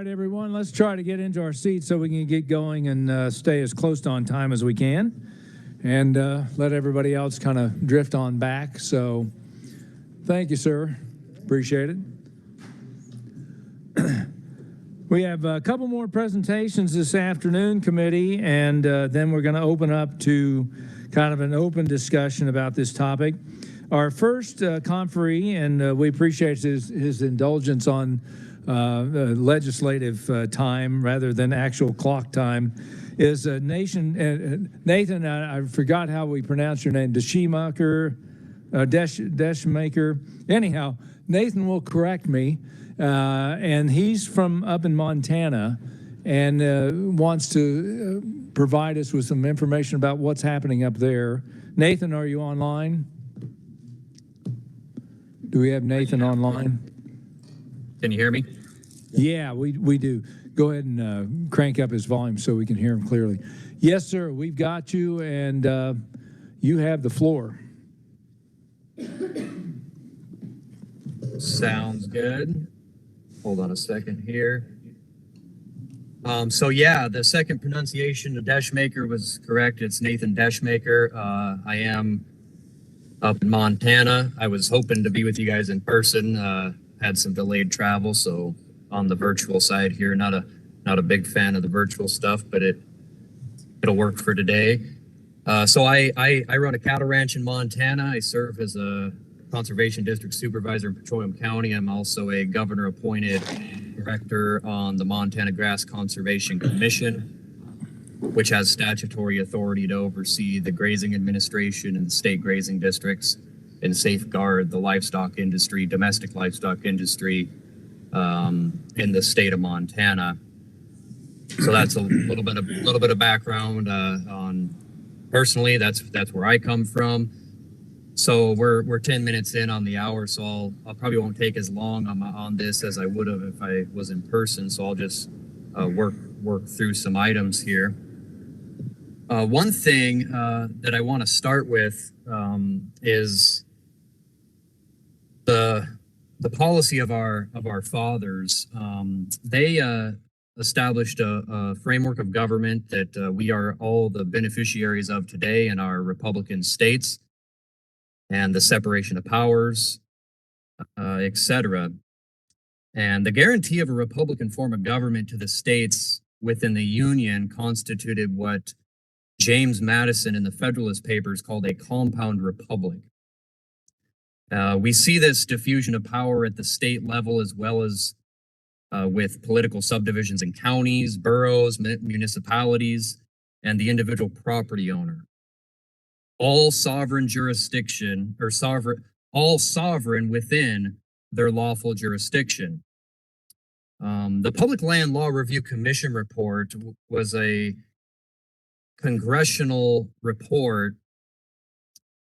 right, everyone, let's try to get into our seats so we can get going and stay as close to on time as we can, and let everybody else kind of drift on back. So thank you, sir. Appreciate it. We have a couple more presentations this afternoon, committee, and then we're going to open up to kind of an open discussion about this topic. Our first conferee, and we appreciate his indulgence on legislative time rather than actual clock time, is Nathan. I forgot how we pronounce your name. Deschmaker. Anyhow, Nathan will correct me, and he's from up in Montana, and wants to provide us with some information about what's happening up there. Nathan, are you online? Do we have Nathan online? Can you hear me? Yeah, we do. Go ahead and crank up his volume so we can hear him clearly. Yes, sir, we've got you, and you have the floor. Sounds good. Hold on a second here. So yeah, the second pronunciation of Deschmaker was correct. It's Nathan Deschmaker. I am up in Montana. I was hoping to be with you guys in person. Had some delayed travel, so on the virtual side here. Not a big fan of the virtual stuff, but it'll work for today. So I run a cattle ranch in Montana. I serve as a conservation district supervisor in Petroleum County. I'm also a governor appointed director on the Montana Grass Conservation Commission, which has statutory authority to oversee the grazing administration and the state grazing districts and safeguard the livestock industry, domestic livestock industry in the state of Montana. So that's a little bit of background on personally. That's where I come from. So we're 10 minutes in on the hour, so I'll probably won't take as long on this as I would have if I was in person. So I'll just work through some items here. One thing that I want to start with is the policy of our fathers. They established a framework of government that we are all the beneficiaries of today in our Republican states, and the separation of powers, etc. And the guarantee of a Republican form of government to the states within the Union constituted what James Madison in the Federalist Papers called a compound republic. We see this diffusion of power at the state level as well as with political subdivisions in counties, boroughs, municipalities, and the individual property owner. All sovereign jurisdiction, or all sovereign within their lawful jurisdiction. The Public Land Law Review Commission report was a congressional report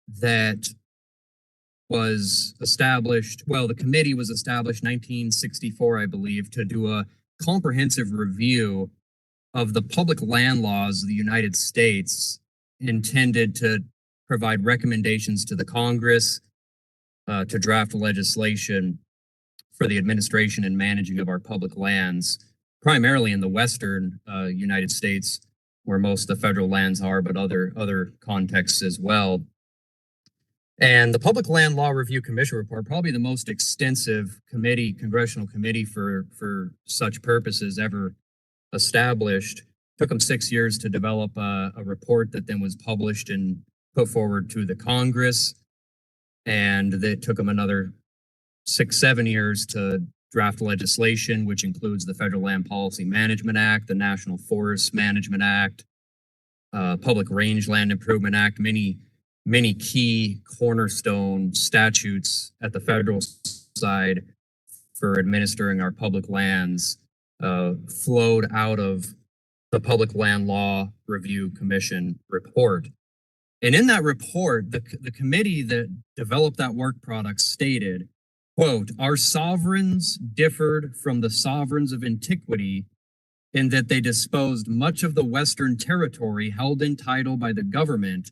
that was established, well, the committee was established 1964, I believe, to do a comprehensive review of the public land laws of the United States, intended to provide recommendations to the Congress to draft legislation for the administration and managing of our public lands, primarily in the western United States, where most of the federal lands are, but other contexts as well. And the Public Land Law Review Commission report, probably the most extensive congressional committee for such purposes ever established, took them 6 years to develop a report that then was published and put forward to the Congress. And it took them another 6-7 years to draft legislation, which includes the Federal Land Policy Management Act, the National Forest Management Act, Public Rangeland Improvement Act, many key cornerstone statutes at the federal side for administering our public lands flowed out of the Public Land Law Review Commission report. And in that report, the committee that developed that work product stated, quote, "Our sovereigns differed from the sovereigns of antiquity in that they disposed much of the Western territory held in title by the government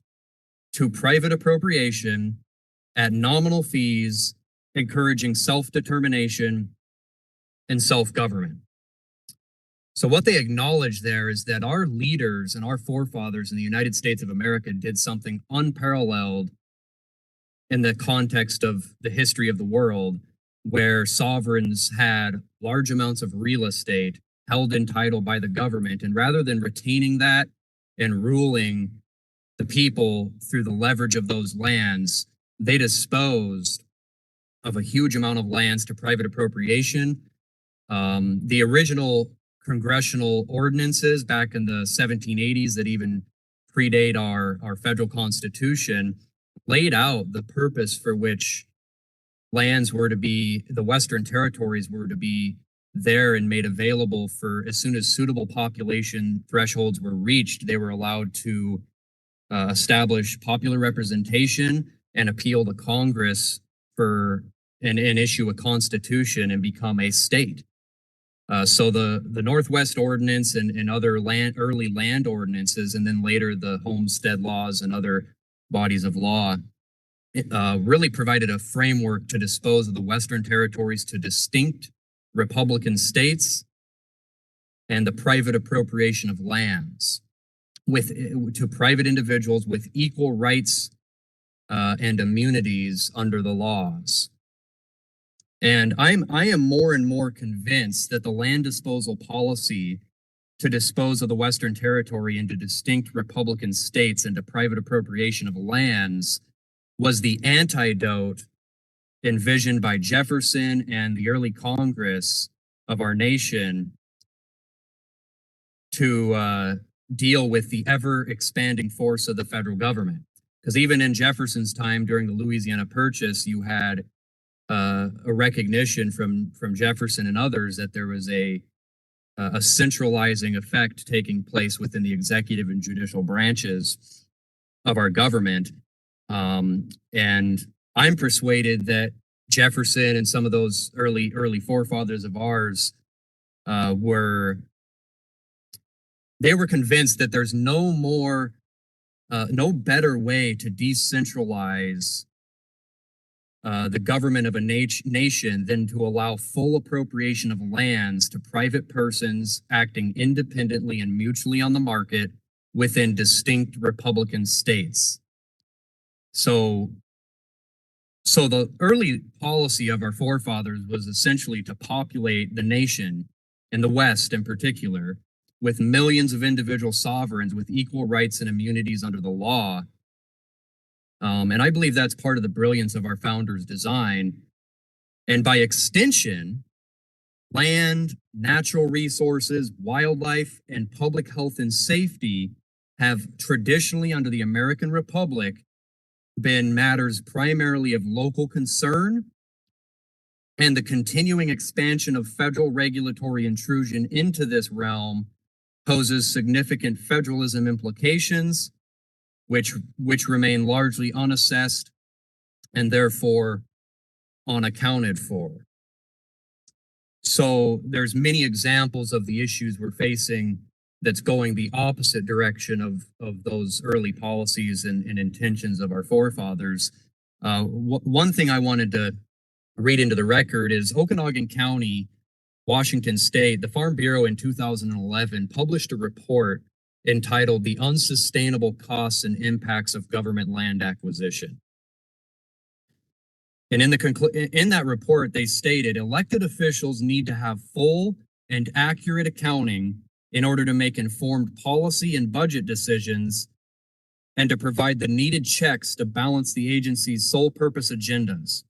to private appropriation at nominal fees, encouraging self-determination and self-government." So what they acknowledge there is that our leaders and our forefathers in the United States of America did something unparalleled in the context of the history of the world, where sovereigns had large amounts of real estate held in title by the government. And rather than retaining that and ruling the people through the leverage of those lands, they disposed of a huge amount of lands to private appropriation. The original congressional ordinances back in the 1780s that even predate our federal constitution laid out the purpose for which lands were to be, the Western territories were to be there and made available for as soon as suitable population thresholds were reached, they were allowed to establish popular representation and appeal to Congress for and issue a constitution and become a state. So the Northwest Ordinance and other early land ordinances, and then later the homestead laws and other bodies of law, really provided a framework to dispose of the Western territories to distinct Republican states and the private appropriation of lands to private individuals with equal rights and immunities under the laws. And I am more and more convinced that the land disposal policy to dispose of the Western territory into distinct Republican states and to private appropriation of lands was the antidote envisioned by Jefferson and the early Congress of our nation to deal with the ever expanding force of the federal government. Because even in Jefferson's time during the Louisiana Purchase, you had a recognition from Jefferson and others that there was a centralizing effect taking place within the executive and judicial branches of our government. And I'm persuaded that Jefferson and some of those early forefathers of ours were convinced that there's no better way to decentralize the government of a nation than to allow full appropriation of lands to private persons acting independently and mutually on the market within distinct Republican states. So the early policy of our forefathers was essentially to populate the nation, in the West in particular, with millions of individual sovereigns with equal rights and immunities under the law. And I believe that's part of the brilliance of our founders' design. And by extension, land, natural resources, wildlife, and public health and safety have traditionally, under the American Republic, been matters primarily of local concern, and the continuing expansion of federal regulatory intrusion into this realm poses significant federalism implications, which remain largely unassessed and therefore unaccounted for. So there's many examples of the issues we're facing that's going the opposite direction of those early policies and intentions of our forefathers. One thing I wanted to read into the record is Okanogan County, Washington State, the Farm Bureau in 2011 published a report entitled The Unsustainable Costs and Impacts of Government Land Acquisition. And in that report, they stated elected officials need to have full and accurate accounting in order to make informed policy and budget decisions and to provide the needed checks to balance the agency's sole purpose agendas.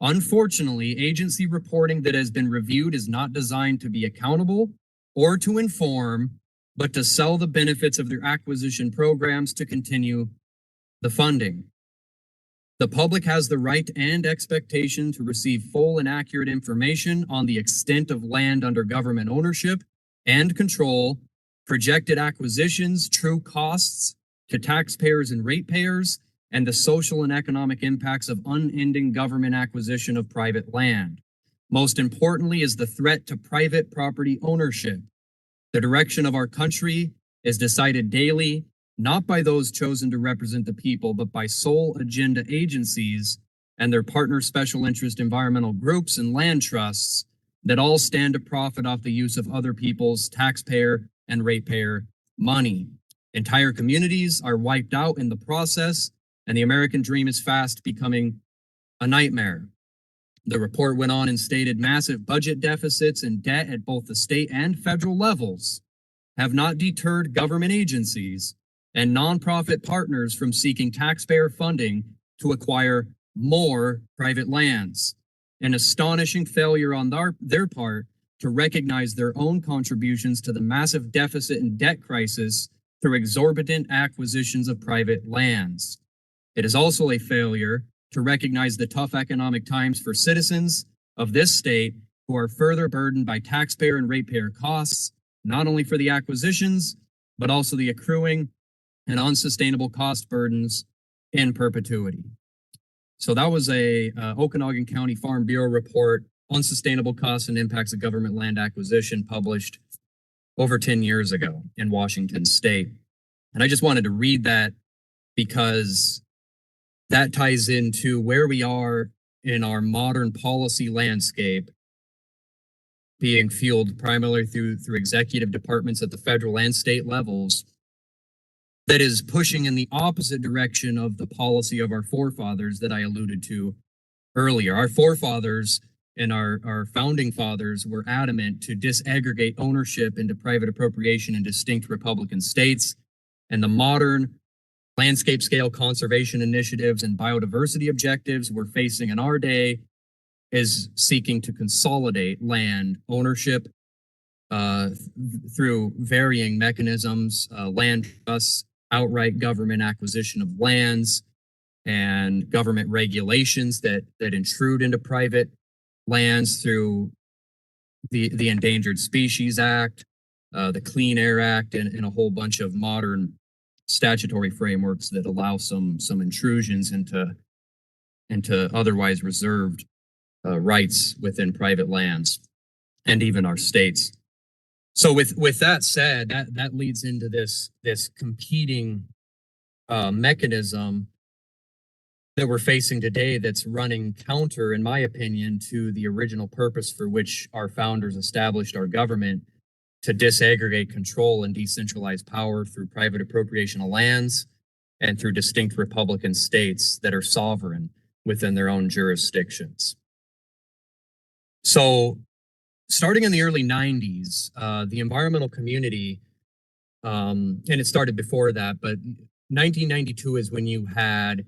Unfortunately, agency reporting that has been reviewed is not designed to be accountable or to inform, but to sell the benefits of their acquisition programs to continue the funding. The public has the right and expectation to receive full and accurate information on the extent of land under government ownership and control, projected acquisitions, true costs to taxpayers and ratepayers, and the social and economic impacts of unending government acquisition of private land. Most importantly is the threat to private property ownership. The direction of our country is decided daily, not by those chosen to represent the people, but by sole agenda agencies and their partner special interest environmental groups and land trusts that all stand to profit off the use of other people's taxpayer and ratepayer money. Entire communities are wiped out in the process, and the American dream is fast becoming a nightmare. The report went on and stated massive budget deficits and debt at both the state and federal levels have not deterred government agencies and nonprofit partners from seeking taxpayer funding to acquire more private lands. An astonishing failure on their part to recognize their own contributions to the massive deficit and debt crisis through exorbitant acquisitions of private lands. It is also a failure to recognize the tough economic times for citizens of this state who are further burdened by taxpayer and ratepayer costs, not only for the acquisitions, but also the accruing and unsustainable cost burdens in perpetuity. So that was a Okanagan County Farm Bureau report, Unsustainable Costs and Impacts of Government Land Acquisition, published over 10 years ago in Washington State. And I just wanted to read that because that ties into where we are in our modern policy landscape, being fueled primarily through executive departments at the federal and state levels, that is pushing in the opposite direction of the policy of our forefathers that I alluded to earlier. Our forefathers and our founding fathers were adamant to disaggregate ownership into private appropriation in distinct Republican states, and the modern landscape scale conservation initiatives and biodiversity objectives we're facing in our day is seeking to consolidate land ownership through varying mechanisms, land trusts, outright government acquisition of lands, and government regulations that intrude into private lands through the Endangered Species Act, the Clean Air Act, and a whole bunch of modern statutory frameworks that allow some intrusions into otherwise reserved rights within private lands and even our states. So with that said, that leads into this competing mechanism that we're facing today that's running counter, in my opinion, to the original purpose for which our founders established our government, to disaggregate control and decentralize power through private appropriation of lands and through distinct Republican states that are sovereign within their own jurisdictions. So starting in the early 90s, the environmental community, and it started before that, but 1992 is when you had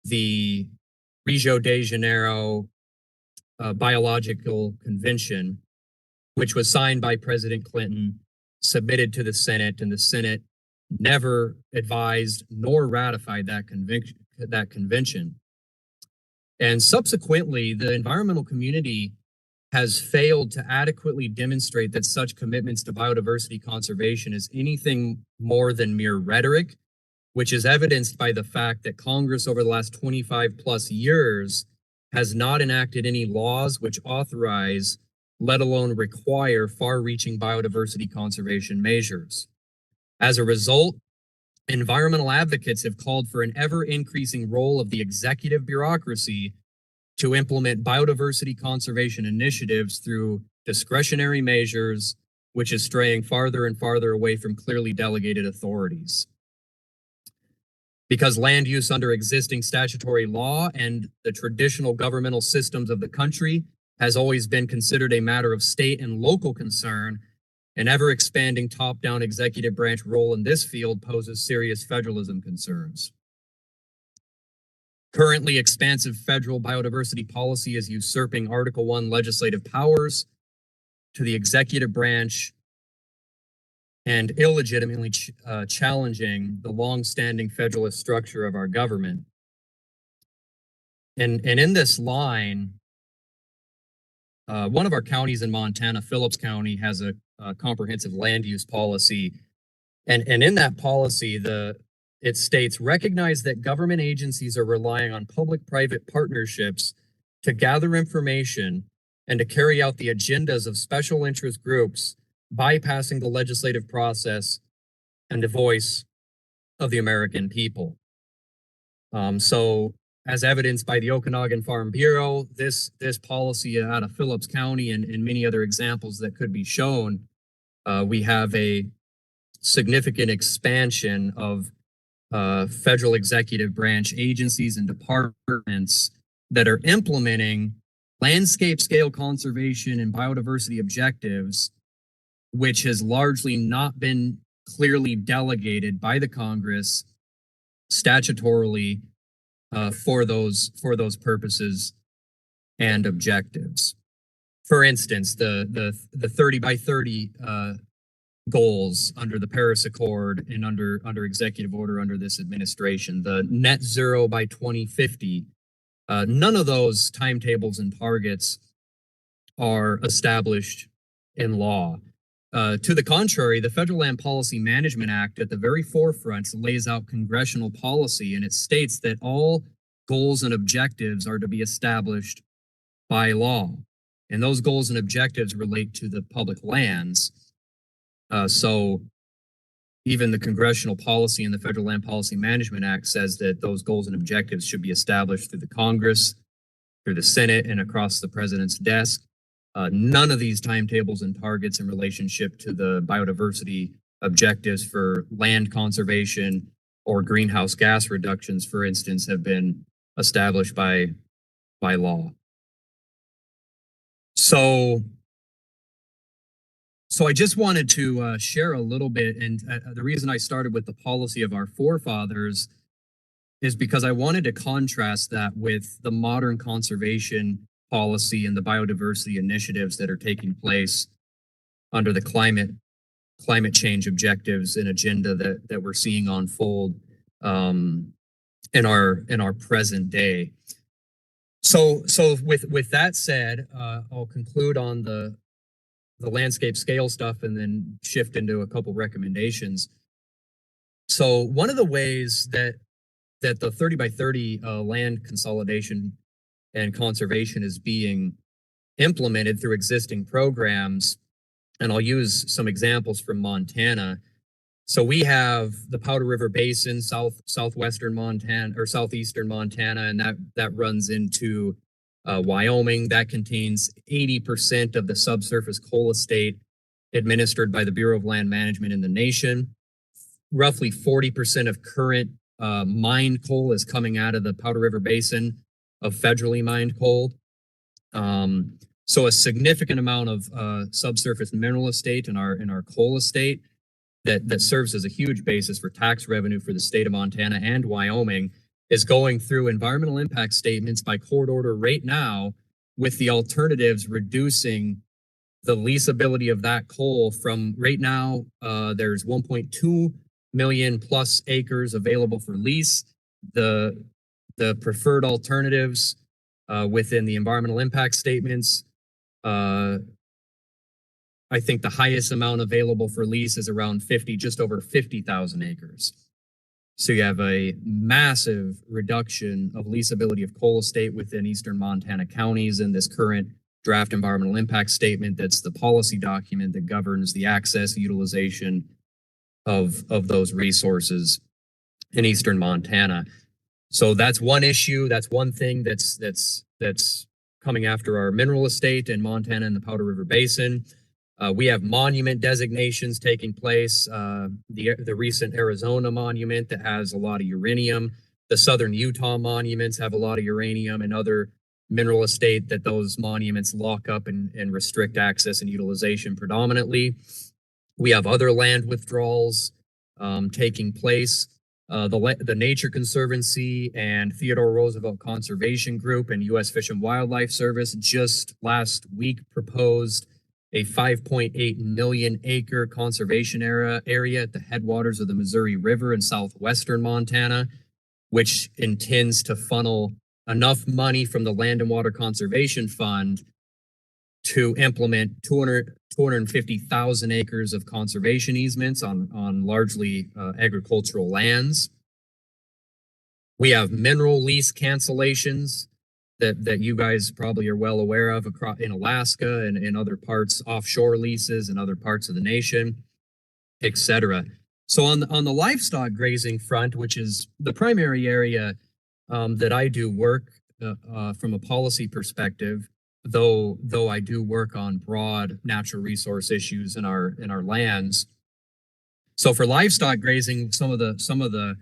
the Rio de Janeiro Biological Convention, which was signed by President Clinton, submitted to the Senate, and the Senate never advised nor ratified that convention. And subsequently, the environmental community has failed to adequately demonstrate that such commitments to biodiversity conservation is anything more than mere rhetoric, which is evidenced by the fact that Congress over the last 25 plus years has not enacted any laws which authorize, let alone require, far-reaching biodiversity conservation measures. As a result, environmental advocates have called for an ever-increasing role of the executive bureaucracy to implement biodiversity conservation initiatives through discretionary measures, which is straying farther and farther away from clearly delegated authorities. Because land use under existing statutory law and the traditional governmental systems of the country has always been considered a matter of state and local concern, an ever-expanding top-down executive branch role in this field poses serious federalism concerns. Currently, expansive federal biodiversity policy is usurping Article 1 legislative powers to the executive branch and illegitimately challenging the long-standing federalist structure of our government. And in this line, one of our counties in Montana, Phillips County, has a comprehensive land use policy. And in that policy, it states, recognize that government agencies are relying on public-private partnerships to gather information and to carry out the agendas of special interest groups, bypassing the legislative process and the voice of the American people. So as evidenced by the Okanagan Farm Bureau, this policy out of Phillips County and many other examples that could be shown, we have a significant expansion of federal executive branch agencies and departments that are implementing landscape scale conservation and biodiversity objectives, which has largely not been clearly delegated by the Congress statutorily for those purposes and objectives. For instance, the 30 by 30 goals under the Paris Accord and under executive order under this administration, the net zero by 2050, none of those timetables and targets are established in law. To the contrary, the Federal Land Policy Management Act at the very forefront lays out congressional policy, and it states that all goals and objectives are to be established by law. And those goals and objectives relate to the public lands. So even the congressional policy in the Federal Land Policy Management Act says that those goals and objectives should be established through the Congress, through the Senate, and across the president's desk. None of these timetables and targets in relationship to the biodiversity objectives for land conservation or greenhouse gas reductions, for instance, have been established by law. So I just wanted to share a little bit, and the reason I started with the policy of our forefathers is because I wanted to contrast that with the modern conservation policy and the biodiversity initiatives that are taking place under the climate change objectives and agenda that we're seeing unfold in our present day. So with that said, I'll conclude on the landscape scale stuff and then shift into a couple recommendations. So one of the ways that the 30 by 30 land consolidation and conservation is being implemented through existing programs, and I'll use some examples from Montana. So we have the Powder River Basin, southwestern Montana or southeastern Montana, and that runs into Wyoming. That contains 80% of the subsurface coal estate administered by the Bureau of Land Management in the nation. Roughly 40% of current mined coal is coming out of the Powder River Basin of federally mined coal. So a significant amount of subsurface mineral estate in our coal estate that serves as a huge basis for tax revenue for the state of Montana and Wyoming is going through environmental impact statements by court order right now, with the alternatives reducing the leasability of that coal from right now, there's 1.2 million plus acres available for lease. The preferred alternatives within the environmental impact statements, I think the highest amount available for lease is around just over 50,000 acres. So you have a massive reduction of leasability of coal estate within eastern Montana counties in this current draft environmental impact statement. That's the policy document that governs the access utilization of those resources in eastern Montana. So that's one issue. That's one thing that's coming after our mineral estate in Montana and the Powder River Basin. We have monument designations taking place. The recent Arizona monument that has a lot of uranium. The southern Utah monuments have a lot of uranium and other mineral estate that those monuments lock up and restrict access and utilization predominantly. We have other land withdrawals taking place. The Nature Conservancy and Theodore Roosevelt Conservation Group and U.S. Fish and Wildlife Service just last week proposed a 5.8 million acre conservation area at the headwaters of the Missouri River in southwestern Montana, which intends to funnel enough money from the Land and Water Conservation Fund to implement 250,000 acres of conservation easements on largely agricultural lands. We have mineral lease cancellations that you guys probably are well aware of in Alaska and in other parts, offshore leases in other parts of the nation, etc. So on the livestock grazing front, which is the primary area that I do work from a policy perspective, though I do work on broad natural resource issues in our lands. So for livestock grazing, some of the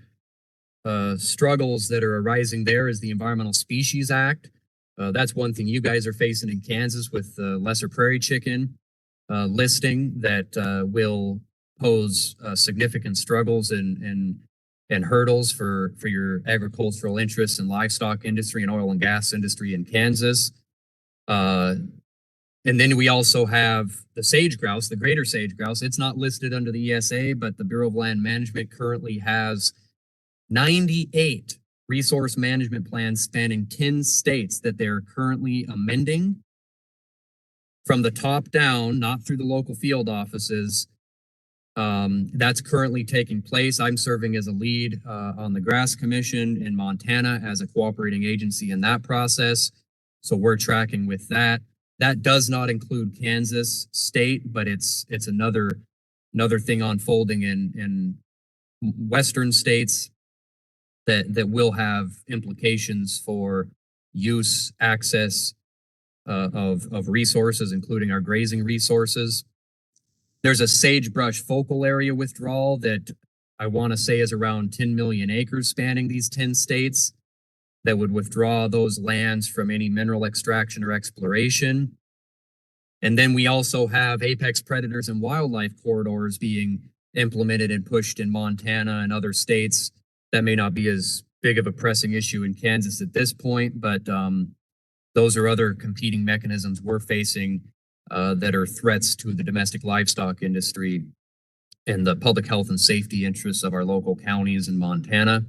struggles that are arising there is the Environmental Species Act. That's one thing you guys are facing in Kansas with the lesser prairie chicken listing that will pose significant struggles and hurdles for your agricultural interests and livestock industry and oil and gas industry in Kansas. And then we also have the sage grouse, the greater sage grouse. It's not listed under the ESA, but the Bureau of Land Management currently has 98 resource management plans spanning 10 states that they're currently amending from the top down, not through the local field offices. That's currently taking place. I'm serving as a lead on the Grass Commission in Montana as a cooperating agency in that process. So we're tracking with that. That does not include Kansas state, but it's another thing unfolding in Western states that will have implications for use, access of resources, including our grazing resources. There's a sagebrush focal area withdrawal that I want to say is around 10 million acres spanning these 10 states that would withdraw those lands from any mineral extraction or exploration. And then we also have apex predators and wildlife corridors being implemented and pushed in Montana and other states. That may not be as big of a pressing issue in Kansas at this point, but those are other competing mechanisms we're facing that are threats to the domestic livestock industry and the public health and safety interests of our local counties in Montana.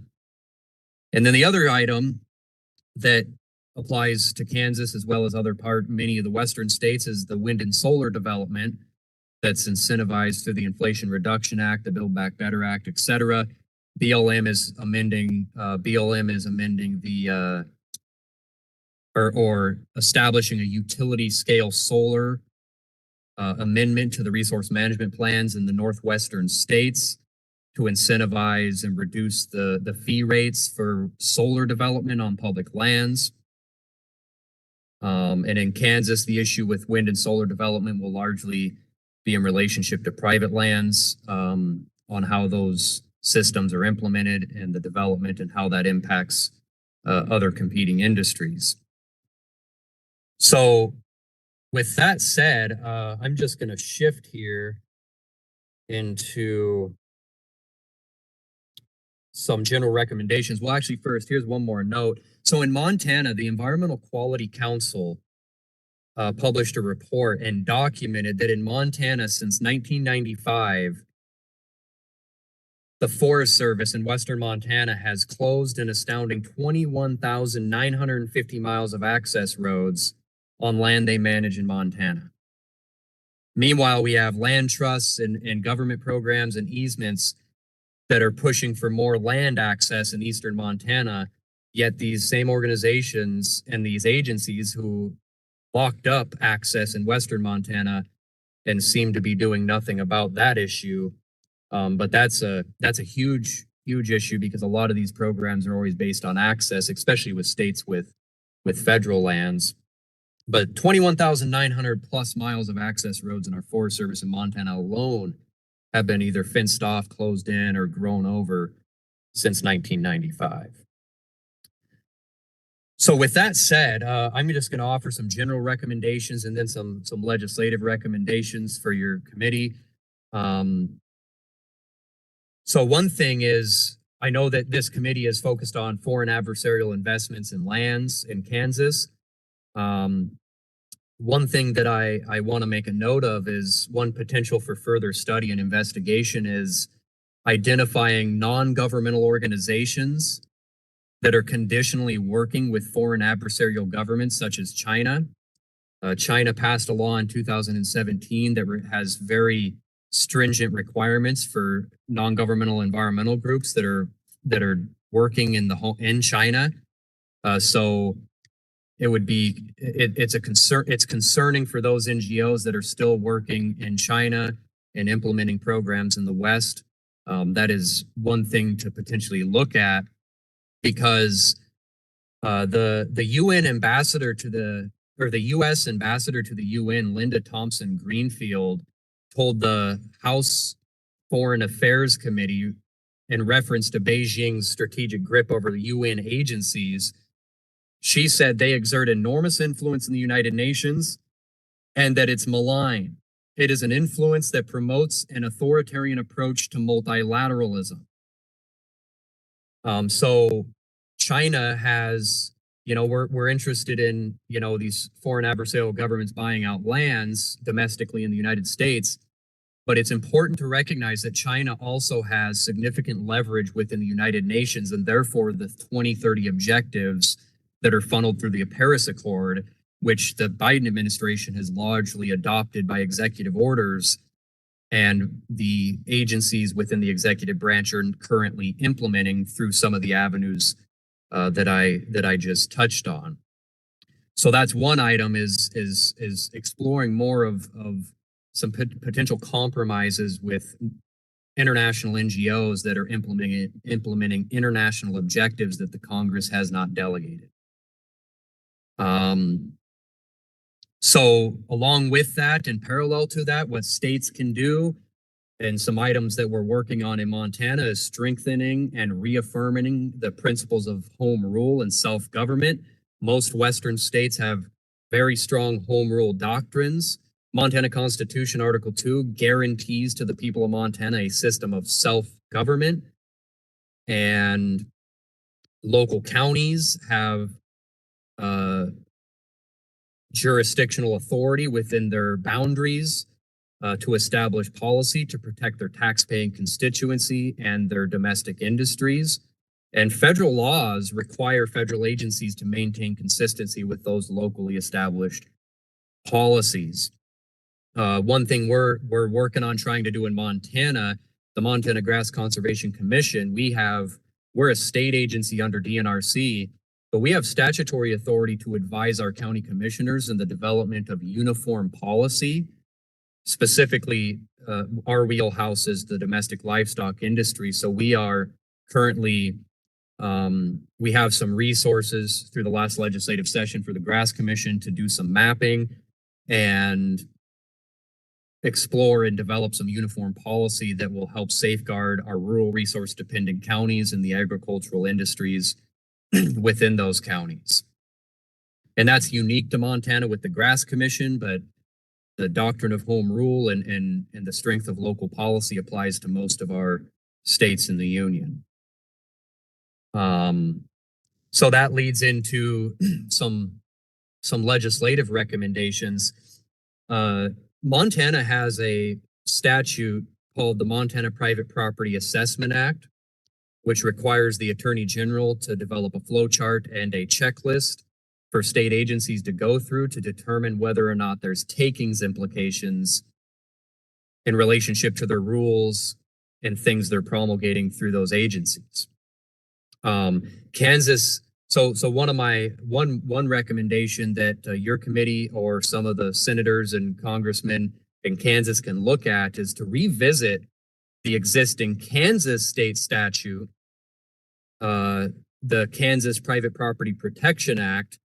And then the other item that applies to Kansas as well as many of the Western states is the wind and solar development that's incentivized through the Inflation Reduction Act, the Build Back Better Act, et cetera. BLM is amending the or establishing a utility scale solar amendment to the resource management plans in the northwestern states to incentivize and reduce the fee rates for solar development on public lands. And in Kansas, the issue with wind and solar development will largely be in relationship to private lands on how those systems are implemented and the development and how that impacts other competing industries. So with that said, I'm just going to shift here into some general recommendations. Well, actually, first, here's one more note. So in Montana, the Environmental Quality Council published a report and documented that in Montana since 1995, the Forest Service in Western Montana has closed an astounding 21,950 miles of access roads on land they manage in Montana. Meanwhile, we have land trusts and government programs and easements that are pushing for more land access in eastern Montana, yet these same organizations and these agencies who locked up access in western Montana and seem to be doing nothing about that issue. But that's a huge issue because a lot of these programs are always based on access, especially with states with federal lands. But 21,900 plus miles of access roads in our Forest Service in Montana alone have been either fenced off, closed in, or grown over since 1995. So with that said, I'm just going to offer some general recommendations and then some legislative recommendations for your committee. So one thing is, I know that this committee is focused on foreign adversarial investments in lands in Kansas. One thing that I want to make a note of is one potential for further study and investigation is identifying non-governmental organizations that are conditionally working with foreign adversarial governments such as China. China passed a law in 2017 that has very stringent requirements for non-governmental environmental groups that are working in China. So it would be it's a concern. It's concerning for those NGOs that are still working in China and implementing programs in the West. That is one thing to potentially look at, because The UN ambassador to the U.S. ambassador to the UN, Linda Thompson Greenfield, told the House Foreign Affairs Committee in reference to Beijing's strategic grip over the UN agencies. She said they exert enormous influence in the United Nations and that it's malign. It is an influence that promotes an authoritarian approach to multilateralism. So China has, we're interested in, these foreign adversarial governments buying out lands domestically in the United States. But it's important to recognize that China also has significant leverage within the United Nations, and therefore the 2030 objectives that are funneled through the Paris Accord, which the Biden administration has largely adopted by executive orders, and the agencies within the executive branch are currently implementing through some of the avenues that I just touched on. So that's one item is exploring more of some potential compromises with international NGOs that are implementing international objectives that the Congress has not delegated. So along with that, and parallel to that, what states can do, and some items that we're working on in Montana, is strengthening and reaffirming the principles of home rule and self-government. Most Western states have very strong home rule doctrines. Montana Constitution Article 2 guarantees to the people of Montana a system of self-government, and local counties have jurisdictional authority within their boundaries to establish policy to protect their taxpaying constituency and their domestic industries. And federal laws require federal agencies to maintain consistency with those locally established policies. One thing we're working on trying to do in Montana, the Montana Grass Conservation Commission, we're a state agency under DNRC, but we have statutory authority to advise our county commissioners in the development of uniform policy. Specifically, our wheelhouse is the domestic livestock industry. So we are currently, we have some resources through the last legislative session for the Grass Commission to do some mapping and explore and develop some uniform policy that will help safeguard our rural resource dependent counties and the agricultural industries within those counties. And that's unique to Montana with the Grass Commission, but the doctrine of home rule and the strength of local policy applies to most of our states in the union. So that leads into some legislative recommendations. Montana has a statute called the Montana Private Property Assessment Act, which requires the Attorney General to develop a flow chart and a checklist for state agencies to go through to determine whether or not there's takings implications in relationship to their rules and things they're promulgating through those agencies. Kansas, so one recommendation that your committee or some of the senators and congressmen in Kansas can look at is to revisit the existing Kansas state statute, the Kansas Private Property Protection Act,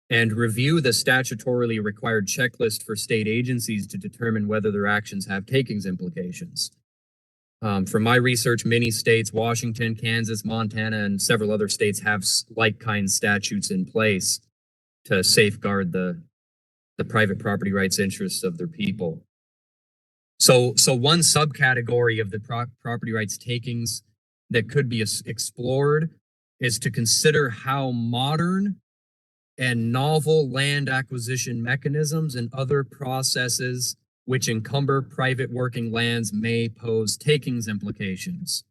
and review the statutorily required checklist for state agencies to determine whether their actions have takings implications. From my research, many states, Washington, Kansas, Montana, and several other states have like-kind statutes in place to safeguard the private property rights interests of their people. So one subcategory of the property rights takings that could be explored is to consider how modern and novel land acquisition mechanisms and other processes which encumber private working lands may pose takings implications.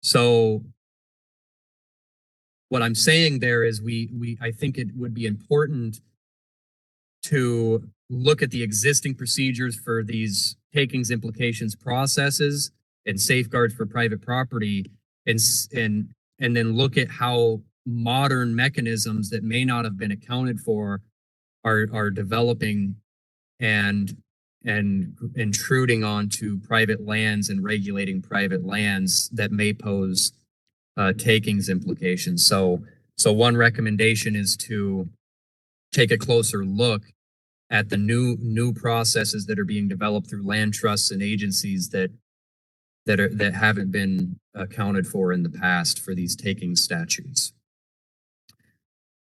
So what I'm saying there is I think it would be important to look at the existing procedures for these takings implications processes and safeguards for private property, and then look at how modern mechanisms that may not have been accounted for are developing and intruding onto private lands and regulating private lands that may pose takings implications. So So one recommendation is to take a closer look at the new processes that are being developed through land trusts and agencies that haven't been accounted for in the past for these taking statutes.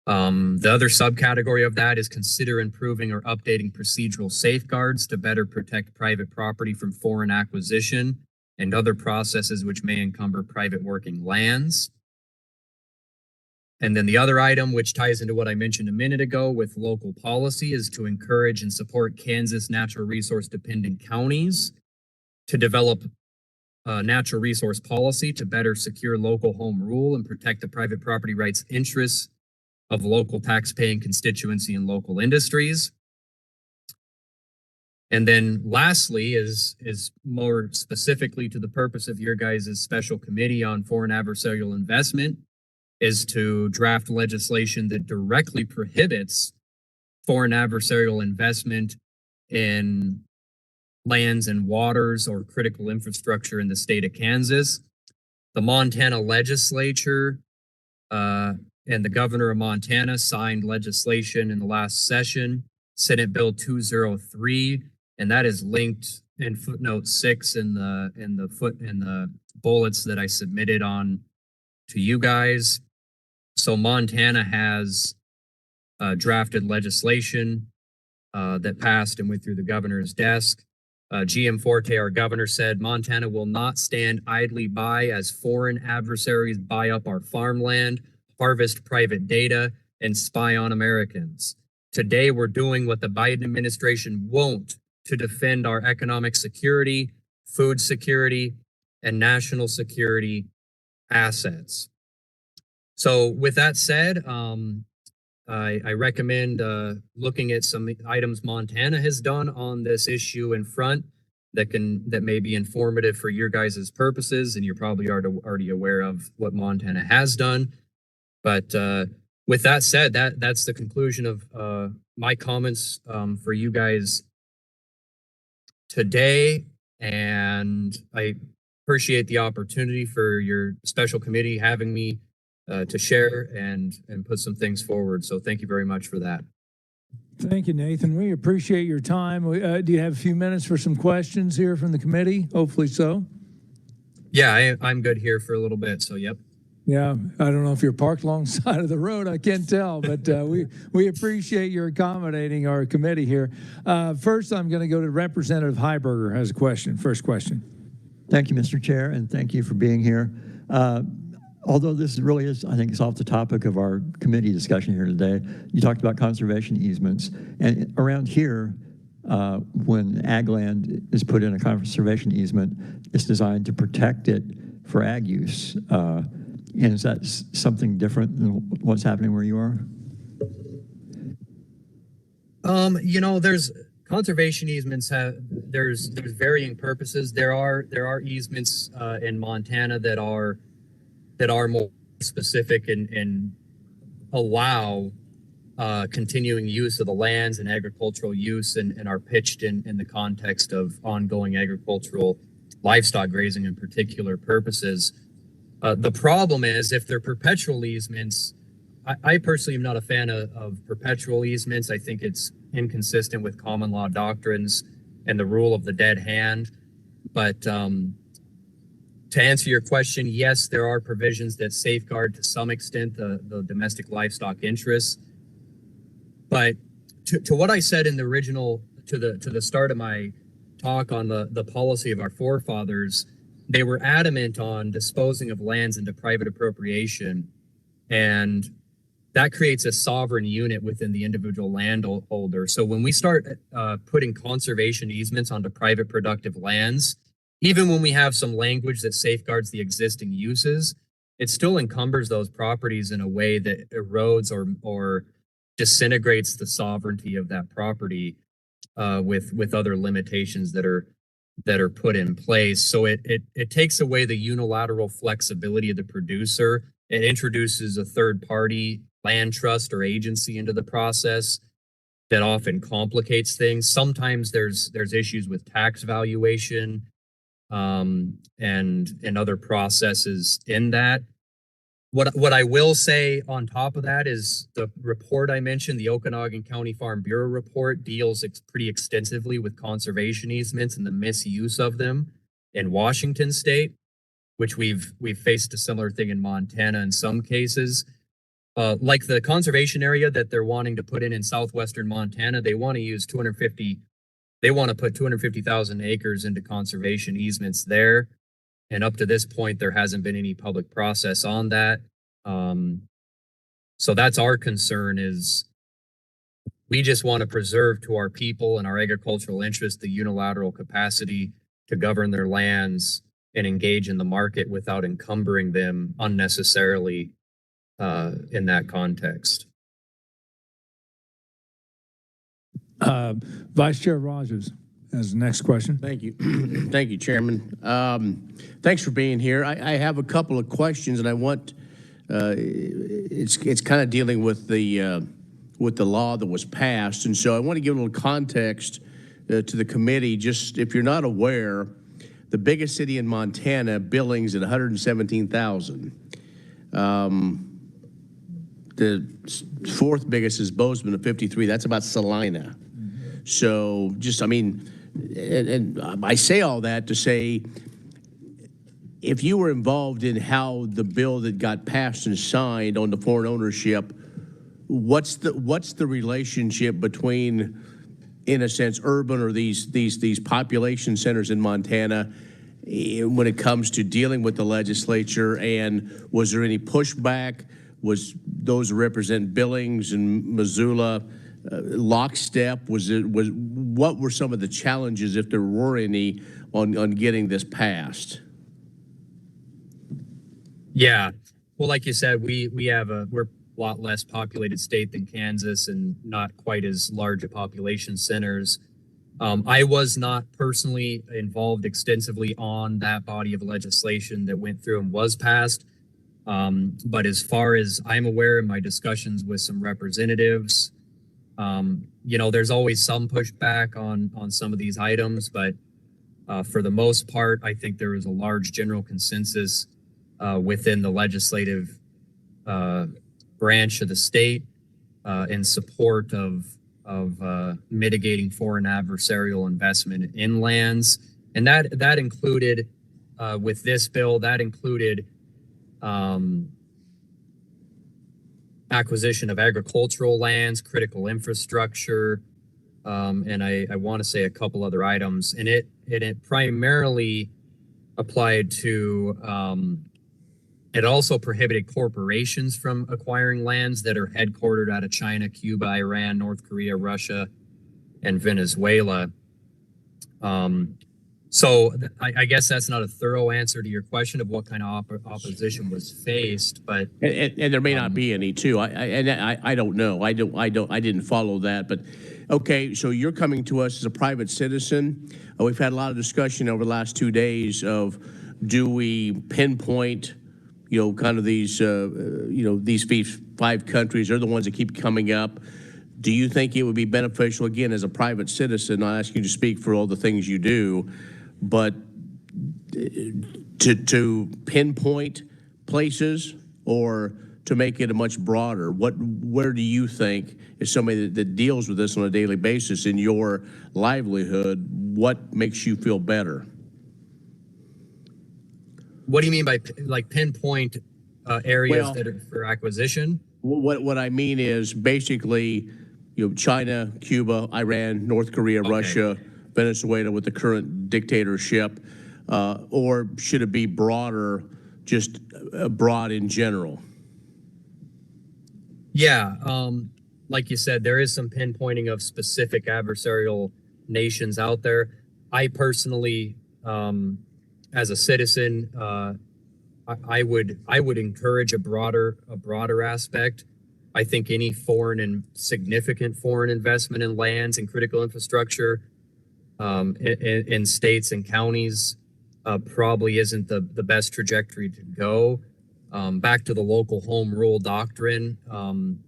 The other subcategory of that is consider improving or updating procedural safeguards to better protect private property from foreign acquisition and other processes which may encumber private working lands. And then the other item, which ties into what I mentioned a minute ago with local policy, is to encourage and support Kansas natural resource dependent counties to develop natural resource policy to better secure local home rule and protect the private property rights interests of local tax-paying constituency and local industries. And then lastly is more specifically to the purpose of your guys' special committee on foreign adversarial investment, is to draft legislation that directly prohibits foreign adversarial investment in lands and waters or critical infrastructure in the state of Kansas. The Montana legislature and the governor of Montana signed legislation in the last session, Senate Bill 203, and that is linked in footnote 6 in the bullets that I submitted on to you guys. So Montana has drafted legislation that passed and went through the governor's desk. GM Forte, our governor, said Montana will not stand idly by as foreign adversaries buy up our farmland, harvest private data, and spy on Americans. Today, we're doing what the Biden administration won't to defend our economic security, food security, and national security assets. So with that said, I recommend looking at some items Montana has done on this issue in front that may be informative for your guys' purposes, and you're probably already aware of what Montana has done. But with that said, that's the conclusion of my comments for you guys today, and I appreciate the opportunity for your special committee having me to share and put some things forward. So thank you very much for that. Thank you, Nathan. We appreciate your time. Do you have a few minutes for some questions here from the committee? Hopefully so. Yeah, I'm good here for a little bit. So, yep. Yeah, I don't know if you're parked alongside of the road. I can't tell, but we appreciate your accommodating our committee here. First, I'm going to go to Representative Heiberger has a question. First question. Thank you, Mr. Chair, and thank you for being here. Although this really is, I think it's off the topic of our committee discussion here today, you talked about conservation easements. And around here, when ag land is put in a conservation easement, it's designed to protect it for ag use. And is that something different than what's happening where you are? You know, there's conservation easements there's varying purposes. There are easements in Montana that are more specific and allow continuing use of the lands and agricultural use and are pitched in the context of ongoing agricultural livestock grazing in particular purposes. The problem is if they're perpetual easements, I personally am not a fan of perpetual easements. I think it's inconsistent with common law doctrines and the rule of the dead hand. But to answer your question, yes, there are provisions that safeguard to some extent the domestic livestock interests. But to what I said in the original, to the start of my talk on the policy of our forefathers, they were adamant on disposing of lands into private appropriation, and that creates a sovereign unit within the individual landholder. So when we start putting conservation easements onto private productive lands, even when we have some language that safeguards the existing uses, it still encumbers those properties in a way that erodes or disintegrates the sovereignty of that property with other limitations that are put in place. So it takes away the unilateral flexibility of the producer. It introduces a third party land trust or agency into the process that often complicates things. Sometimes there's issues with tax valuation and other processes in that. What I will say on top of that is the report I mentioned, the Okanagan County Farm Bureau report, deals pretty extensively with conservation easements and the misuse of them in Washington state, which we've faced a similar thing in Montana in some cases. Like the conservation area that they're wanting to put in southwestern Montana, they want to use 250. They want to put 250,000 acres into conservation easements there. And up to this point, there hasn't been any public process on that. So that's our concern, is we just want to preserve to our people and our agricultural interests the unilateral capacity to govern their lands and engage in the market without encumbering them unnecessarily in that context. Vice Chair Rogers has the next question. Thank you. Thank you, Chairman. Thanks for being here. I have a couple of questions, and I want, it's kind of dealing with the law that was passed. And so I want to give a little context to the committee. Just if you're not aware, the biggest city in Montana, Billings, at 117,000. The fourth biggest is Bozeman at 53. That's about Salina. So just, I mean, and I say all that to say, if you were involved in how the bill that got passed and signed on the foreign ownership, what's the relationship between, in a sense, urban or these population centers in Montana when it comes to dealing with the legislature? And was there any pushback? Was those who represent Billings and Missoula lockstep? What were some of the challenges, if there were any, on getting this passed? Yeah, well, like you said, we're a lot less populated state than Kansas and not quite as large a population centers. I was not personally involved extensively on that body of legislation that went through and was passed. But as far as I'm aware, in my discussions with some representatives, there's always some pushback on some of these items, but for the most part, I think there is a large general consensus within the legislative branch of the state in support of mitigating foreign adversarial investment in lands. And that included, with this bill, that included acquisition of agricultural lands, critical infrastructure, and I want to say a couple other items. And it primarily applied to, it also prohibited corporations from acquiring lands that are headquartered out of China, Cuba, Iran, North Korea, Russia, and Venezuela. So I guess that's not a thorough answer to your question of what kind of opposition was faced, but and there may not be any too. I don't know. I didn't follow that, but okay. So you're coming to us as a private citizen. We've had a lot of discussion over the last 2 days of, do we pinpoint, kind of these, these 5 countries are the ones that keep coming up. Do you think it would be beneficial, again, as a private citizen, not asking you to speak for all the things you do, but to pinpoint places, or to make it a much broader? Where do you think, as somebody that deals with this on a daily basis in your livelihood, what makes you feel better? what do you mean by like pinpoint areas that are for acquisition? What I mean is basically, China, Cuba, Iran, North Korea, Russia, Venezuela with the current dictatorship, or should it be broader, just broad in general? Yeah, like you said, there is some pinpointing of specific adversarial nations out there. I personally, as a citizen, I would encourage a broader aspect. I think any foreign and significant foreign investment in lands and critical infrastructure in states and counties probably isn't the best trajectory to go. Back to the local home rule doctrine, I'm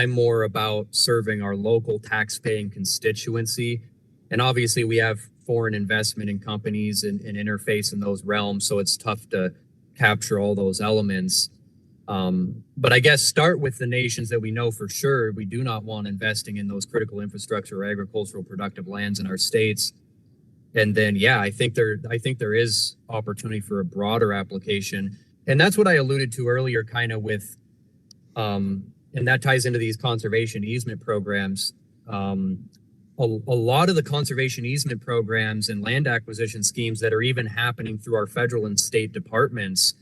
more about serving our local tax-paying constituency. And obviously we have foreign investment in companies and interface in those realms, so it's tough to capture all those elements. But I guess start with the nations that we know for sure we do not want investing in those critical infrastructure or agricultural productive lands in our states. And then, yeah, I think there is opportunity for a broader application. And that's what I alluded to earlier, kind of with, and that ties into these conservation easement programs. A lot of the conservation easement programs and land acquisition schemes that are even happening through our federal and state departments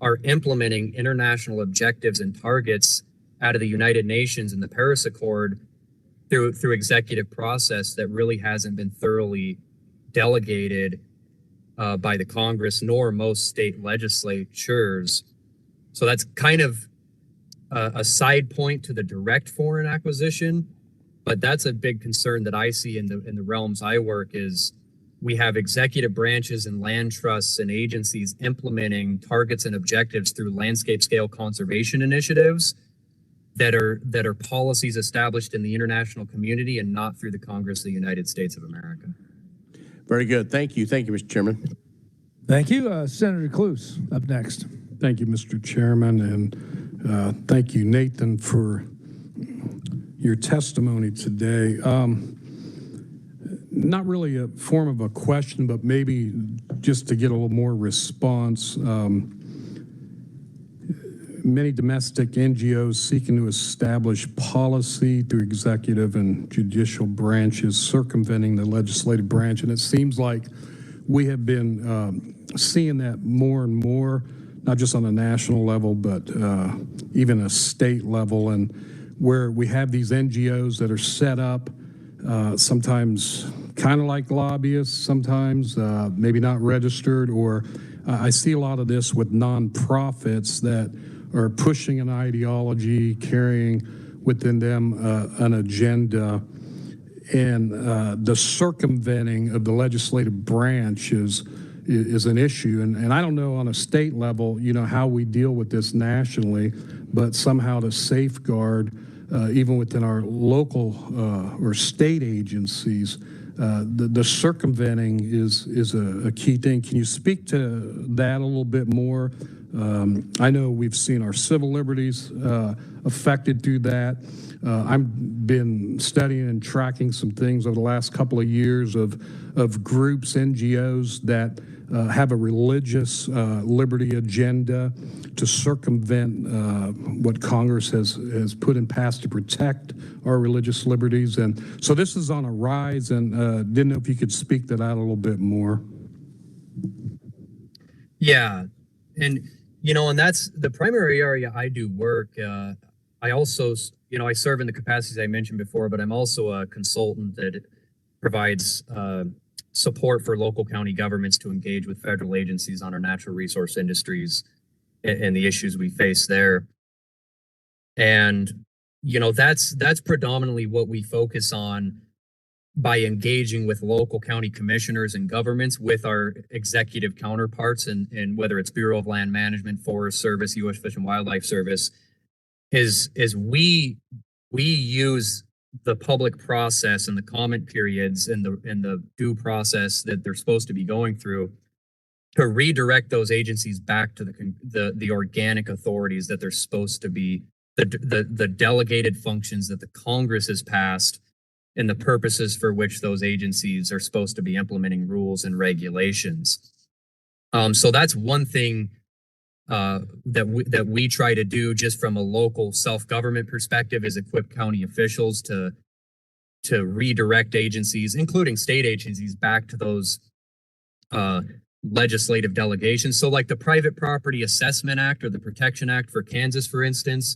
are implementing international objectives and targets out of the United Nations and the Paris Accord through executive process that really hasn't been thoroughly delegated by the Congress nor most state legislatures. So that's kind of a side point to the direct foreign acquisition, but that's a big concern that I see in the realms I work. Is we have executive branches and land trusts and agencies implementing targets and objectives through landscape scale conservation initiatives that are policies established in the international community and not through the Congress of the United States of America. Very good. Thank you. Thank you, Mr. Chairman. Thank you. Senator Cluse up next. Thank you, Mr. Chairman, and thank you, Nathan, for your testimony today. Not really a form of a question, but maybe just to get a little more response. Many domestic NGOs seeking to establish policy through executive and judicial branches circumventing the legislative branch, and it seems like we have been seeing that more and more, not just on a national level, but even a state level, and where we have these NGOs that are set up, sometimes kind of like lobbyists, sometimes maybe not registered, or I see a lot of this with nonprofits that are pushing an ideology, carrying within them an agenda, and the circumventing of the legislative branch is an issue. And I don't know on a state level, how we deal with this nationally, but somehow to safeguard even within our local or state agencies, the circumventing is a key thing. Can you speak to that a little bit more? I know we've seen our civil liberties affected through that. I've been studying and tracking some things over the last couple of years of groups, NGOs that have a religious liberty agenda to circumvent what Congress has put in pass to protect our religious liberties. And so this is on a rise, and didn't know if you could speak to that a little bit more. Yeah. And that's the primary area I do work. I also, I serve in the capacities I mentioned before, but I'm also a consultant that provides support for local county governments to engage with federal agencies on our natural resource industries and the issues we face there. And, that's predominantly what we focus on by engaging with local county commissioners and governments with our executive counterparts, and whether it's Bureau of Land Management, Forest Service, U.S. Fish and Wildlife Service, is we use the public process and the comment periods and the due process that they're supposed to be going through to redirect those agencies back to the organic authorities that they're supposed to be, the delegated functions that the Congress has passed, and the purposes for which those agencies are supposed to be implementing rules and regulations. So that's one thing that we try to do just from a local self-government perspective, is equip county officials to redirect agencies, including state agencies, back to those legislative delegations. So like the Private Property Assessment Act or the Protection Act for Kansas, for instance,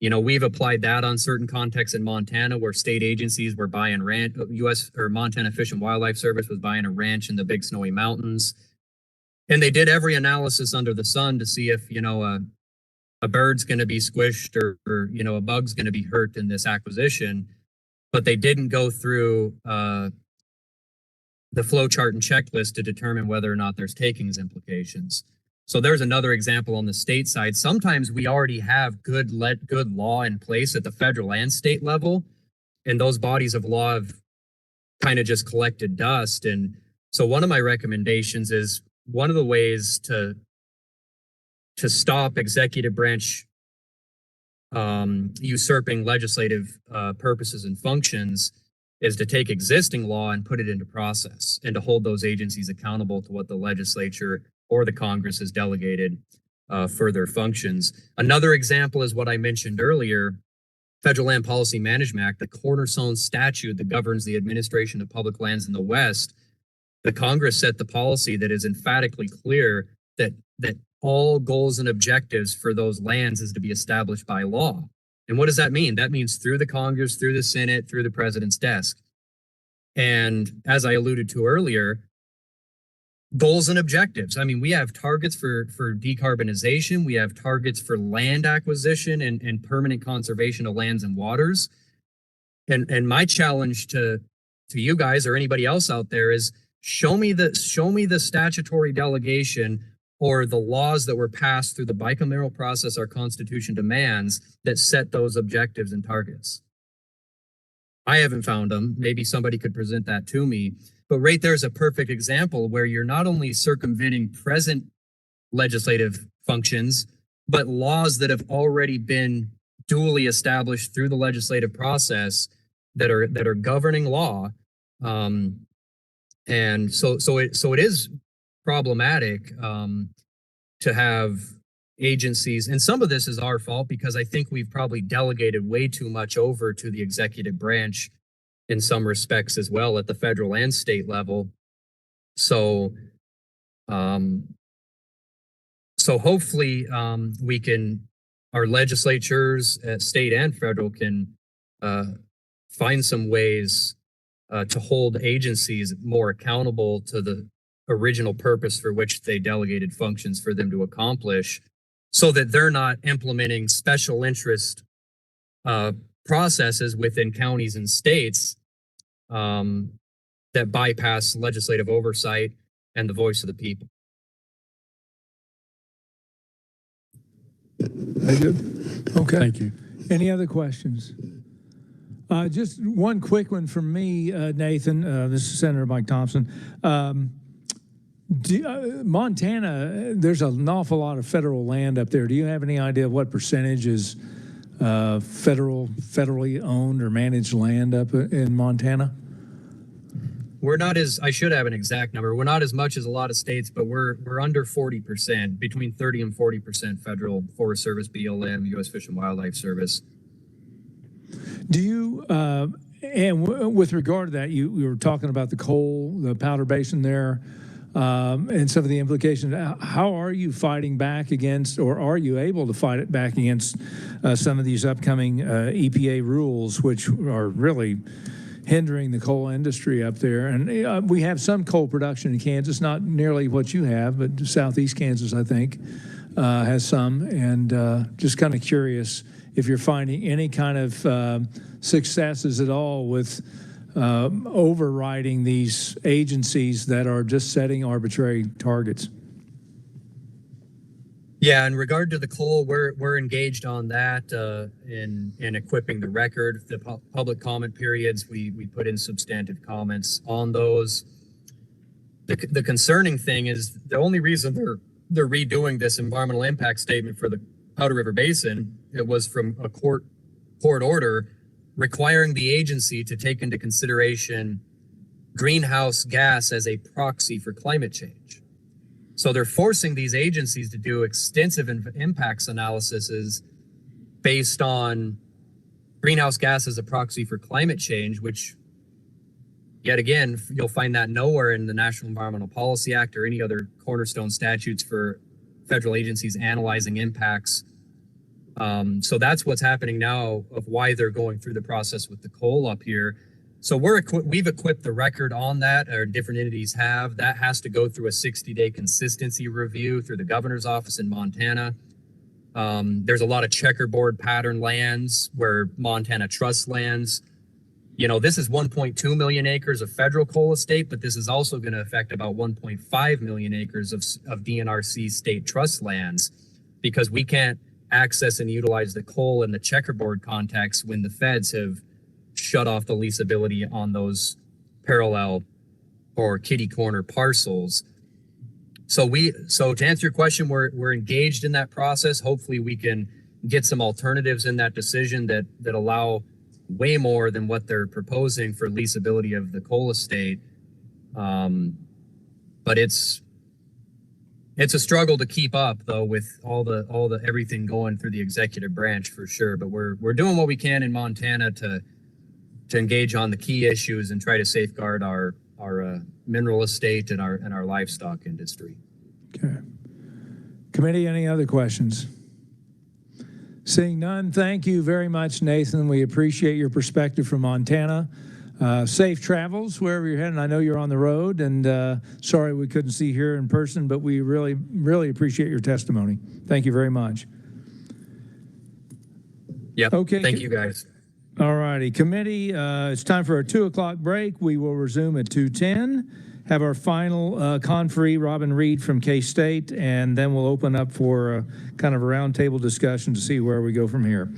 we've applied that on certain contexts in Montana where state agencies were buying ranch, U.S. or Montana Fish and Wildlife Service was buying a ranch in the Big Snowy Mountains. And they did every analysis under the sun to see if, a bird's going to be squished or a bug's going to be hurt in this acquisition. But they didn't go through the flow chart and checklist to determine whether or not there's takings implications. So there's another example on the state side. Sometimes we already have good law in place at the federal and state level, and those bodies of law have kind of just collected dust. And so one of my recommendations is, one of the ways to to stop executive branch usurping legislative purposes and functions is to take existing law and put it into process and to hold those agencies accountable to what the legislature or the Congress has delegated for their functions. Another example is what I mentioned earlier, Federal Land Policy Management Act, the cornerstone statute that governs the administration of public lands in the West. The Congress set the policy that is emphatically clear that all goals and objectives for those lands is to be established by law. And what does that mean? That means through the Congress, through the Senate, through the president's desk. And as I alluded to earlier, goals and objectives. I mean, we have targets for decarbonization. We have targets for land acquisition and permanent conservation of lands and waters. And my challenge to you guys or anybody else out there is show me the statutory delegation or the laws that were passed through the bicameral process our Constitution demands that set those objectives and targets. I haven't found them. Maybe somebody could present that to me. But right there's a perfect example where you're not only circumventing present legislative functions, but laws that have already been duly established through the legislative process that are governing law. And so it is problematic to have agencies, and some of this is our fault because I think we've probably delegated way too much over to the executive branch in some respects as well at the federal and state level. So hopefully our legislatures at state and federal can find some ways to hold agencies more accountable to the original purpose for which they delegated functions for them to accomplish, so that they're not implementing special interest processes within counties and states that bypass legislative oversight and the voice of the people. Very good. Okay. Thank you. Any other questions? Just one quick one from me, Nathan. This is Senator Mike Thompson. Montana, there's an awful lot of federal land up there. Do you have any idea of what percentage is federally owned or managed land up in Montana? We're not as, I should have an exact number. We're not as much as a lot of states, but we're under 40%, between 30 and 40% federal Forest Service, BLM, U.S. Fish and Wildlife Service. Do you, with regard to that, you were talking about the coal, the Powder Basin there, and some of the implications. How are you fighting back against, or are you able to fight it back against some of these upcoming EPA rules, which are really hindering the coal industry up there? And we have some coal production in Kansas, not nearly what you have, but southeast Kansas, I think, has some. And just kind of curious if you're finding any kind of successes at all with overriding these agencies that are just setting arbitrary targets. Yeah, in regard to the coal, we're engaged on that in equipping the record. The public comment periods, we put in substantive comments on those. The concerning thing is the only reason they're redoing this environmental impact statement for the Powder River Basin, it was from a court order requiring the agency to take into consideration greenhouse gas as a proxy for climate change. So they're forcing these agencies to do extensive impacts analyses based on greenhouse gas as a proxy for climate change, which yet again, you'll find that nowhere in the National Environmental Policy Act or any other cornerstone statutes for federal agencies analyzing impacts. So that's what's happening now of why they're going through the process with the coal up here. So we've equipped the record on that, or different entities have. That has to go through a 60-day consistency review through the governor's office in Montana. There's a lot of checkerboard pattern lands where Montana trusts lands. You know, this is 1.2 million acres of federal coal estate, but this is also going to affect about 1.5 million acres of DNRC state trust lands, because we can't access and utilize the coal in the checkerboard context when the feds have shut off the leasability on those parallel or kitty corner parcels. So to answer your question, we're engaged in that process. Hopefully we can get some alternatives in that decision that allow way more than what they're proposing for leasability of the coal estate. But it's a struggle to keep up though with all the everything going through the executive branch for sure. But we're doing what we can in Montana to engage on the key issues and try to safeguard our mineral estate and our livestock industry. Okay. Committee, any other questions? Seeing none, thank you very much, Nathan. We appreciate your perspective from Montana. Safe travels wherever you're heading. I know you're on the road, and sorry we couldn't see you here in person, but we really, really appreciate your testimony. Thank you very much. Yep. Okay. Thank you, guys. All righty. Committee, it's time for a 2 o'clock break. We will resume at 2:10. Have our final conferee, Robin Reed from K-State, and then we'll open up for kind of a roundtable discussion to see where we go from here.